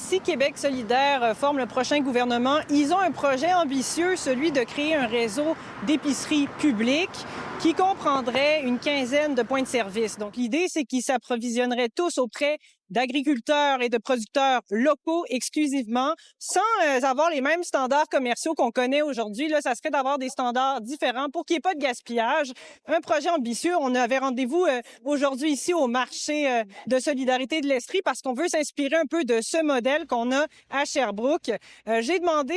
si Québec solidaire forme le prochain gouvernement, ils ont un projet ambitieux, celui de créer un réseau d'épiceries publiques qui comprendrait une quinzaine de points de service. Donc, l'idée, c'est qu'ils s'approvisionneraient tous auprès d'agriculteurs et de producteurs locaux exclusivement, sans avoir les mêmes standards commerciaux qu'on connaît aujourd'hui. Là, ça serait d'avoir des standards différents pour qu'il n'y ait pas de gaspillage. Un projet ambitieux. On avait rendez-vous aujourd'hui ici au marché de solidarité de l'Estrie parce qu'on veut s'inspirer un peu de ce modèle qu'on a à Sherbrooke. J'ai demandé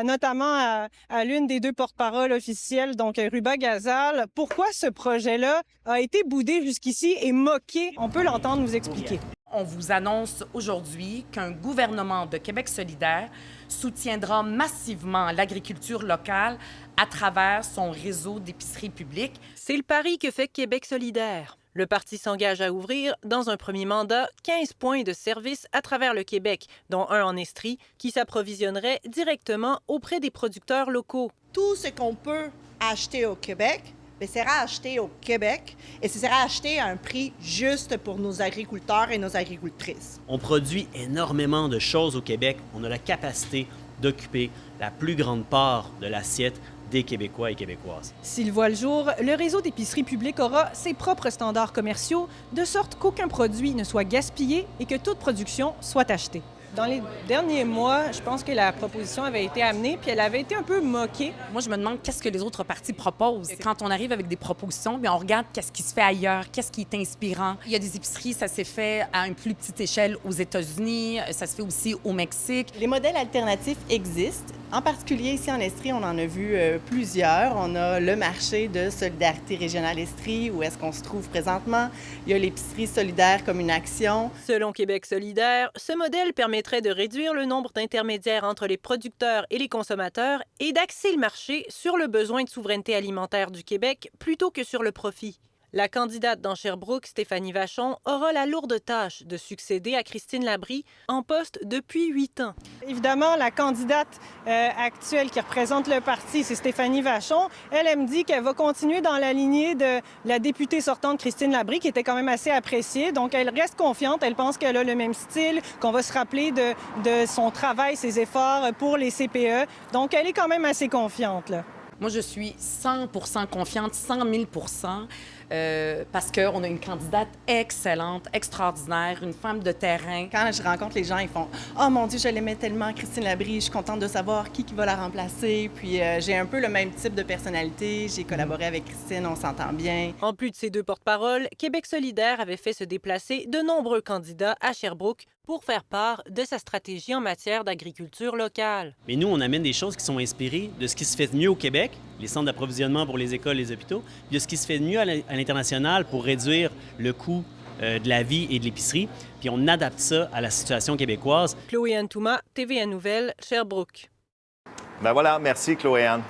notamment à l'une des deux porte-paroles officielles, donc Ruba Gazal, pourquoi ce projet-là a été boudé jusqu'ici et moqué. On peut l'entendre nous expliquer. On vous annonce aujourd'hui qu'un gouvernement de Québec solidaire soutiendra massivement l'agriculture locale à travers son réseau d'épiceries publiques. C'est le pari que fait Québec solidaire. Le parti s'engage à ouvrir, dans un premier mandat, 15 points de service à travers le Québec, dont un en Estrie, qui s'approvisionnerait directement auprès des producteurs locaux. Tout ce qu'on peut acheter au Québec, sera acheté au Québec et ce sera acheté à un prix juste pour nos agriculteurs et nos agricultrices. On produit énormément de choses au Québec. On a la capacité d'occuper la plus grande part de l'assiette des Québécois et Québécoises. S'il voit le jour, le réseau d'épiceries publiques aura ses propres standards commerciaux, de sorte qu'aucun produit ne soit gaspillé et que toute production soit achetée. Dans les derniers mois, je pense que la proposition avait été amenée, puis elle avait été un peu moquée. Moi, je me demande qu'est-ce que les autres partis proposent. Quand on arrive avec des propositions, bien, on regarde qu'est-ce qui se fait ailleurs, qu'est-ce qui est inspirant. Il y a des épiceries, ça s'est fait à une plus petite échelle aux États-Unis, ça se fait aussi au Mexique. Les modèles alternatifs existent. En particulier, ici en Estrie, on en a vu plusieurs. On a le marché de solidarité régionale Estrie, où est-ce qu'on se trouve présentement. Il y a l'épicerie solidaire comme une action. Selon Québec solidaire, ce modèle permettrait de réduire le nombre d'intermédiaires entre les producteurs et les consommateurs et d'axer le marché sur le besoin de souveraineté alimentaire du Québec plutôt que sur le profit. La candidate dans Sherbrooke, Stéphanie Vachon, aura la lourde tâche de succéder à Christine Labrie, en poste depuis 8 ans. Évidemment, la candidate actuelle qui représente le parti, c'est Stéphanie Vachon. Elle me dit qu'elle va continuer dans la lignée de la députée sortante Christine Labrie, qui était quand même assez appréciée. Donc, elle reste confiante. Elle pense qu'elle a le même style, qu'on va se rappeler de son travail, ses efforts pour les CPE. Donc, elle est quand même assez confiante, là. Moi, je suis 100% confiante, 100 000 parce qu'on a une candidate excellente, extraordinaire, une femme de terrain. Quand je rencontre les gens, ils font « Oh mon Dieu, je l'aimais tellement, Christine Labrie, je suis contente de savoir qui va la remplacer. » Puis j'ai un peu le même type de personnalité. J'ai collaboré avec Christine, on s'entend bien. En plus de ces deux porte-paroles, Québec solidaire avait fait se déplacer de nombreux candidats à Sherbrooke pour faire part de sa stratégie en matière d'agriculture locale. Mais nous, on amène des choses qui sont inspirées de ce qui se fait de mieux au Québec, les centres d'approvisionnement pour les écoles, les hôpitaux, puis de ce qui se fait de mieux à l'international pour réduire le coût de la vie et de l'épicerie. Puis on adapte ça à la situation québécoise. Chloé Anne Touma, TVA Nouvelles, Sherbrooke. Ben voilà, merci Chloé Anne.